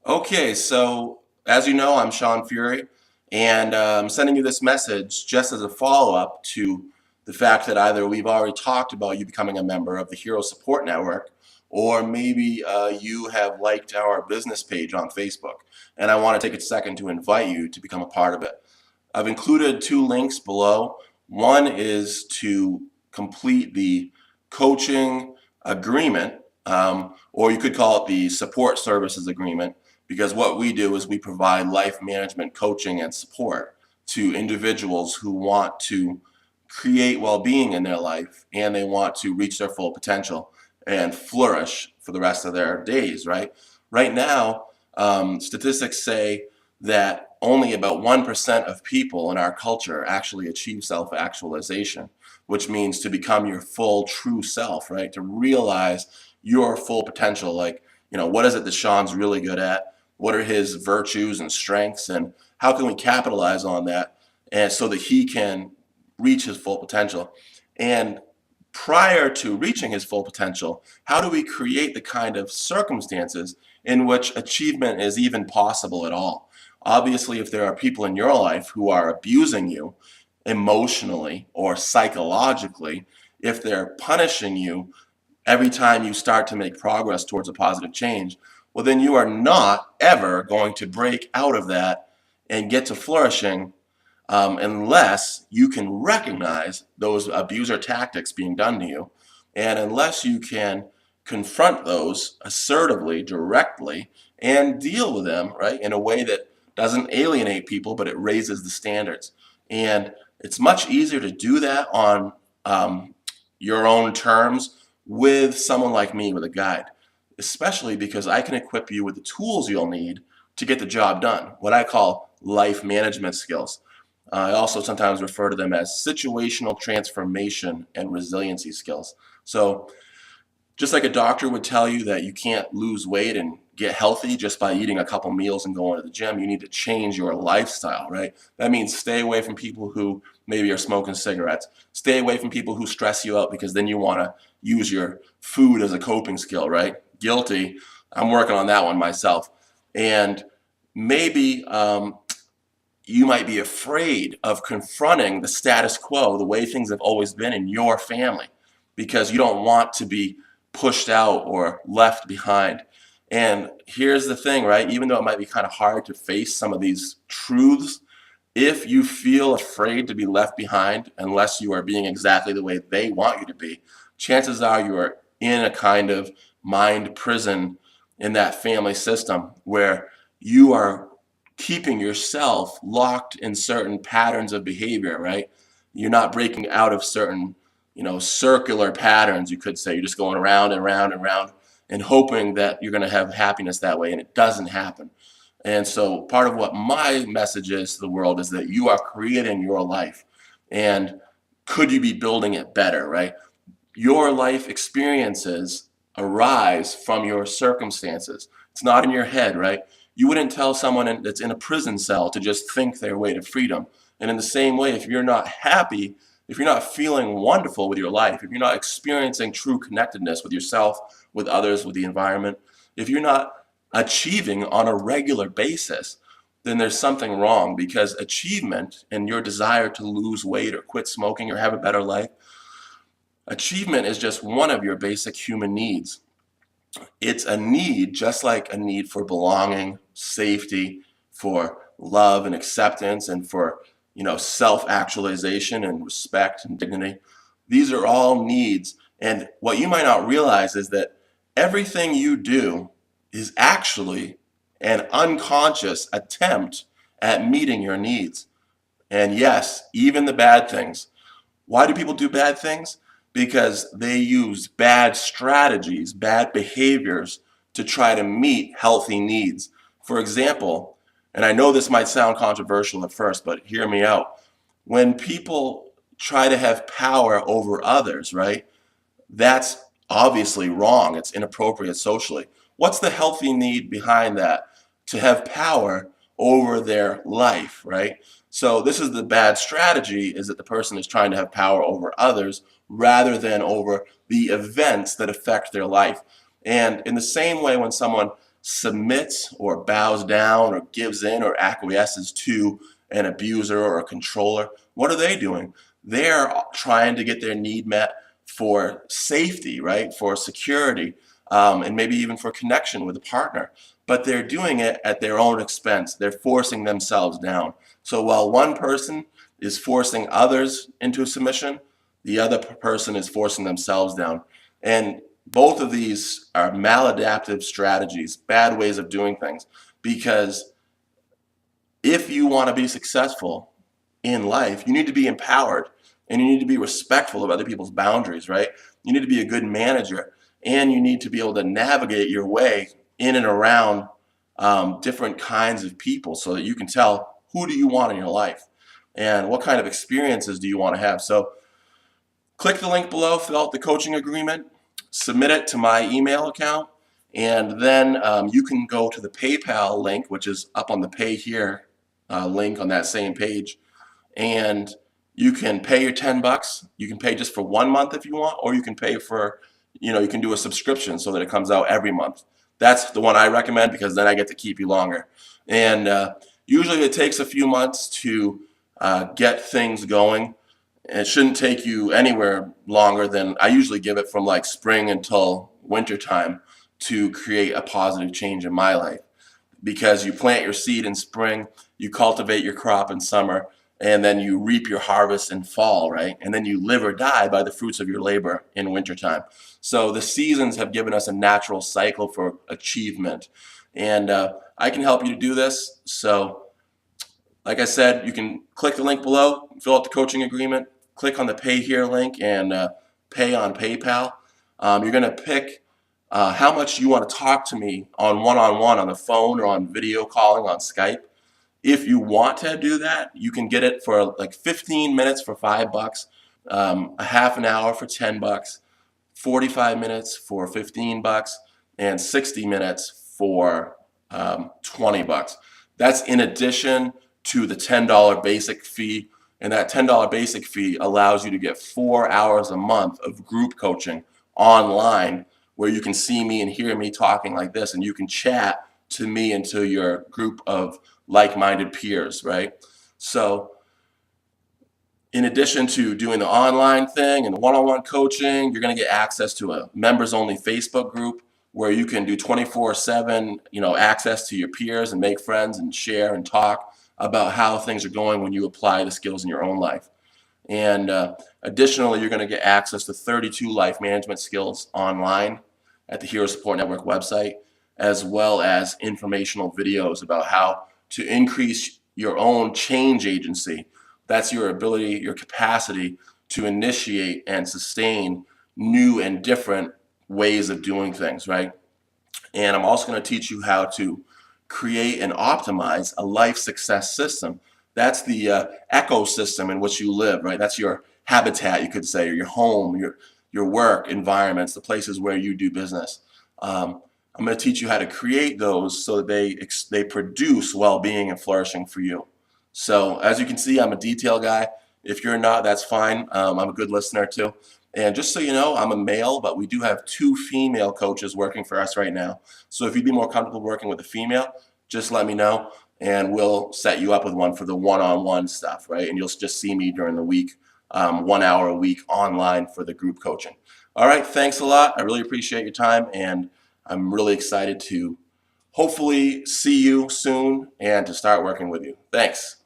Okay, so as you know, I'm Sean Fury, and I'm sending you this message just as a follow-up to the fact that either we've already talked about you becoming a member of the Hero Support Network, or maybe you have liked our business page on Facebook, and I want to take a second to invite you to become a part of it. I've included two links below. One is to complete the coaching agreement, or you could call it the support services agreement, because what we do is we provide life management coaching and support to individuals who want to create well-being in their life and they want to reach their full potential and flourish for the rest of their days, right? Right now, statistics say that only about 1% of people in our culture actually achieve self-actualization, which means to become your full true self, right? To realize your full potential. Like, what is it that Shawn's really good at? What are his virtues and strengths, and how can we capitalize on that and so that he can reach his full potential? And prior to reaching his full potential, how do we create the kind of circumstances in which achievement is even possible at all? Obviously, if there are people in your life who are abusing you emotionally or psychologically, if they're punishing you every time you start to make progress towards a positive change, well, then you are not ever going to break out of that and get to flourishing unless you can recognize those abuser tactics being done to you, and unless you can confront those assertively, directly, and deal with them, right, in a way that doesn't alienate people, but it raises the standards. And it's much easier to do that on your own terms with someone like me, with a guide, especially because I can equip you with the tools you'll need to get the job done, what I call life management skills. I also sometimes refer to them as situational transformation and resiliency skills. So just like a doctor would tell you that you can't lose weight and get healthy just by eating a couple meals and going to the gym, you need to change your lifestyle, right? That means stay away from people who maybe are smoking cigarettes. Stay away from people who stress you out, because then you want to use your food as a coping skill, right? Guilty. I'm working on that one myself. And maybe you might be afraid of confronting the status quo, the way things have always been in your family, because you don't want to be pushed out or left behind. And here's the thing, right? Even though it might be kind of hard to face some of these truths, if you feel afraid to be left behind, unless you are being exactly the way they want you to be, chances are you are in a kind of mind prison in that family system where you are keeping yourself locked in certain patterns of behavior, right? You're not breaking out of certain, circular patterns, you could say. You're just going around and around and around and hoping that you're going to have happiness that way, and it doesn't happen. And so part of what my message is to the world is that you are creating your life, and could you be building it better, right? Your life experiences arise from your circumstances. It's not in your head, right? You wouldn't tell someone that's in a prison cell to just think their way to freedom. And in the same way, if you're not happy, if you're not feeling wonderful with your life, if you're not experiencing true connectedness with yourself, with others, with the environment, if you're not achieving on a regular basis, then there's something wrong, because achievement and your desire to lose weight or quit smoking or have a better life, achievement is just one of your basic human needs. It's a need, just like a need for belonging, safety, for love and acceptance, and for, self-actualization and respect and dignity. These are all needs. And what you might not realize is that everything you do is actually an unconscious attempt at meeting your needs. And yes, even the bad things. Why do people do bad things? Because they use bad strategies, bad behaviors to try to meet healthy needs. For example, and I know this might sound controversial at first, but hear me out. When people try to have power over others, right? That's obviously wrong. It's inappropriate socially. What's the healthy need behind that? To have power over their life, right? So this is the bad strategy, is that the person is trying to have power over others rather than over the events that affect their life. And in the same way, when someone submits or bows down or gives in or acquiesces to an abuser or a controller, what are they doing? They're trying to get their need met for safety, right? For security, and maybe even for connection with a partner. But they're doing it at their own expense. They're forcing themselves down. So while one person is forcing others into submission, the other person is forcing themselves down. And both of these are maladaptive strategies, bad ways of doing things, because if you want to be successful in life, you need to be empowered and you need to be respectful of other people's boundaries, right? You need to be a good manager and you need to be able to navigate your way in and around different kinds of people so that you can tell who do you want in your life and what kind of experiences do you want to have. So click the link below, fill out the coaching agreement, submit it to my email account, and then you can go to the PayPal link, which is up on the Pay Here link on that same page, and you can pay your $10. You can pay just for 1 month if you want, or you can pay for, you can do a subscription so that it comes out every month. That's the one I recommend because then I get to keep you longer. And usually it takes a few months to get things going. It shouldn't take you anywhere longer than I usually give it from like spring until winter time to create a positive change in my life. Because you plant your seed in spring, you cultivate your crop in summer, and then you reap your harvest in fall, right? And then you live or die by the fruits of your labor in wintertime. So the seasons have given us a natural cycle for achievement. And I can help you to do this. So like I said, you can click the link below, fill out the coaching agreement, click on the Pay Here link, and pay on PayPal. You're going to pick how much you want to talk to me on one-on-one on the phone or on video calling on Skype. If you want to do that, you can get it for like 15 minutes for $5, a half an hour for $10, 45 minutes for $15, and 60 minutes for $20. That's in addition to the $10 basic fee, and that $10 basic fee allows you to get 4 hours a month of group coaching online where you can see me and hear me talking like this, and you can chat to me and to your group of like-minded peers, right? So in addition to doing the online thing and one-on-one coaching, you're going to get access to a members-only Facebook group where you can do 24/7, access to your peers and make friends and share and talk about how things are going when you apply the skills in your own life. And additionally, you're going to get access to 32 life management skills online at the Hero Support Network website, as well as informational videos about how to increase your own change agency. That's your ability, your capacity to initiate and sustain new and different ways of doing things, right? And I'm also going to teach you how to create and optimize a life success system. That's the ecosystem in which you live, right? That's your habitat, you could say, or your home, your work environments, the places where you do business. I'm going to teach you how to create those so that they produce well-being and flourishing for you. So as you can see, I'm a detail guy. If you're not, that's fine. I'm a good listener too. And just so you know, I'm a male, but we do have 2 female coaches working for us right now. So if you'd be more comfortable working with a female, just let me know and we'll set you up with one for the one-on-one stuff, right? And you'll just see me during the week, 1 hour a week online for the group coaching. All right, thanks a lot. I really appreciate your time, and I'm really excited to hopefully see you soon and to start working with you. Thanks.